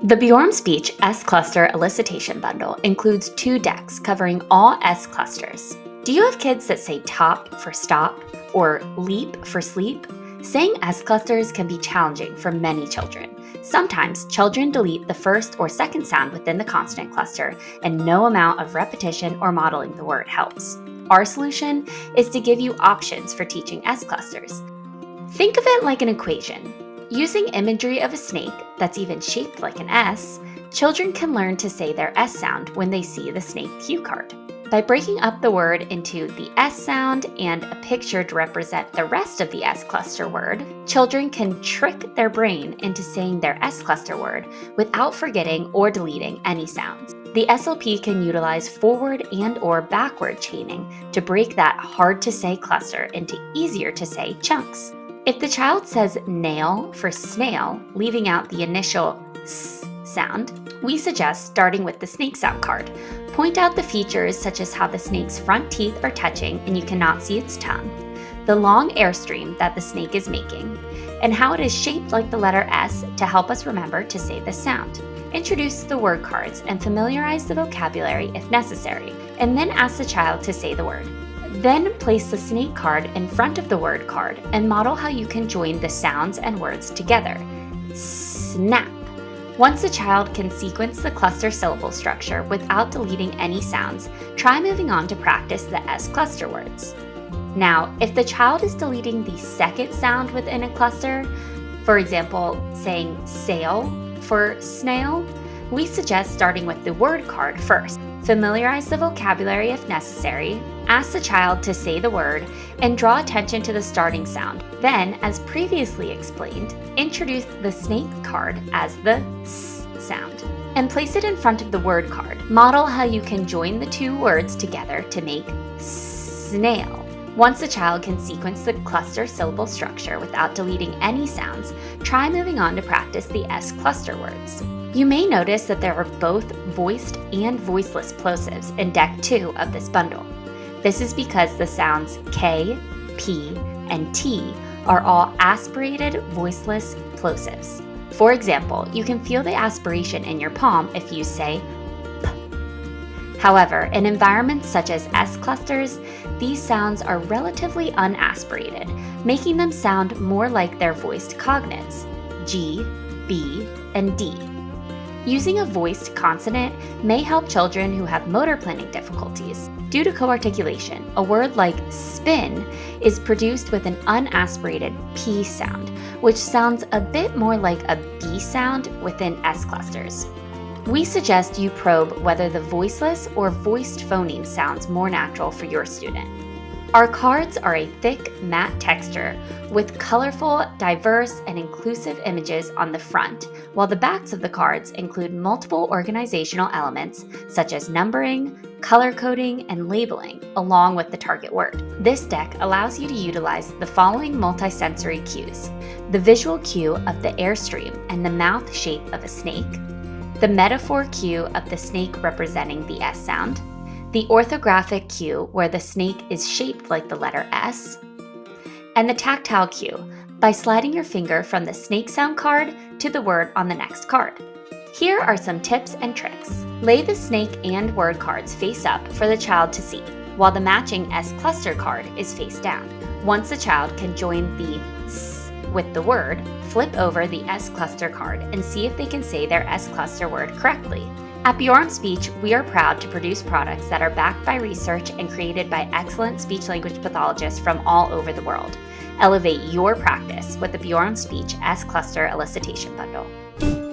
The Bjorem Speech S-Cluster Elicitation Bundle includes 2 decks covering all S clusters. Do you have kids that say top for stop or leap for sleep? Saying S clusters can be challenging for many children. Sometimes children delete the first or second sound within the consonant cluster, and no amount of repetition or modeling the word helps. Our solution is to give you options for teaching S clusters. Think of it like an equation. Using imagery of a snake that's even shaped like an S, children can learn to say their S sound when they see the snake cue card. By breaking up the word into the S sound and a picture to represent the rest of the S cluster word, children can trick their brain into saying their S cluster word without forgetting or deleting any sounds. The SLP can utilize forward and or backward chaining to break that hard-to-say cluster into easier-to-say chunks. If the child says nail for snail, leaving out the initial S sound, we suggest starting with the snake sound card. Point out the features such as how the snake's front teeth are touching and you cannot see its tongue, the long airstream that the snake is making, and how it is shaped like the letter S to help us remember to say the sound. Introduce the word cards and familiarize the vocabulary if necessary, and then ask the child to say the word. Then place the snake card in front of the word card and model how you can join the sounds and words together. Snap. Once the child can sequence the cluster syllable structure without deleting any sounds, try moving on to practice the S cluster words. Now, if the child is deleting the second sound within a cluster, for example, saying sail for snail, we suggest starting with the word card first. Familiarize the vocabulary if necessary, ask the child to say the word, and draw attention to the starting sound. Then, as previously explained, introduce the snake card as the S sound and place it in front of the word card. Model how you can join the 2 words together to make snail. Once the child can sequence the cluster syllable structure without deleting any sounds, try moving on to practice the S cluster words. You may notice that there are both voiced and voiceless plosives in Deck 2 of this bundle. This is because the sounds K, P, and T are all aspirated voiceless plosives. For example, you can feel the aspiration in your palm if you say P. However, in environments such as S clusters, these sounds are relatively unaspirated, making them sound more like their voiced cognates, G, B, and D. Using a voiced consonant may help children who have motor planning difficulties. Due to coarticulation, a word like spin is produced with an unaspirated P sound, which sounds a bit more like a B sound within S clusters. We suggest you probe whether the voiceless or voiced phoneme sounds more natural for your student. Our cards are a thick, matte texture with colorful, diverse, and inclusive images on the front, while the backs of the cards include multiple organizational elements such as numbering, color coding, and labeling, along with the target word. This deck allows you to utilize the following multisensory cues: the visual cue of the airstream and the mouth shape of a snake, the metaphor cue of the snake representing the S sound, the orthographic cue where the snake is shaped like the letter S, and the tactile cue by sliding your finger from the snake sound card to the word on the next card. Here are some tips and tricks. Lay the snake and word cards face up for the child to see, while the matching S cluster card is face down. Once the child can join the S with the word, flip over the S cluster card and see if they can say their S cluster word correctly. At Bjorem Speech, we are proud to produce products that are backed by research and created by excellent speech-language pathologists from all over the world. Elevate your practice with the Bjorem Speech S Cluster Elicitation Bundle.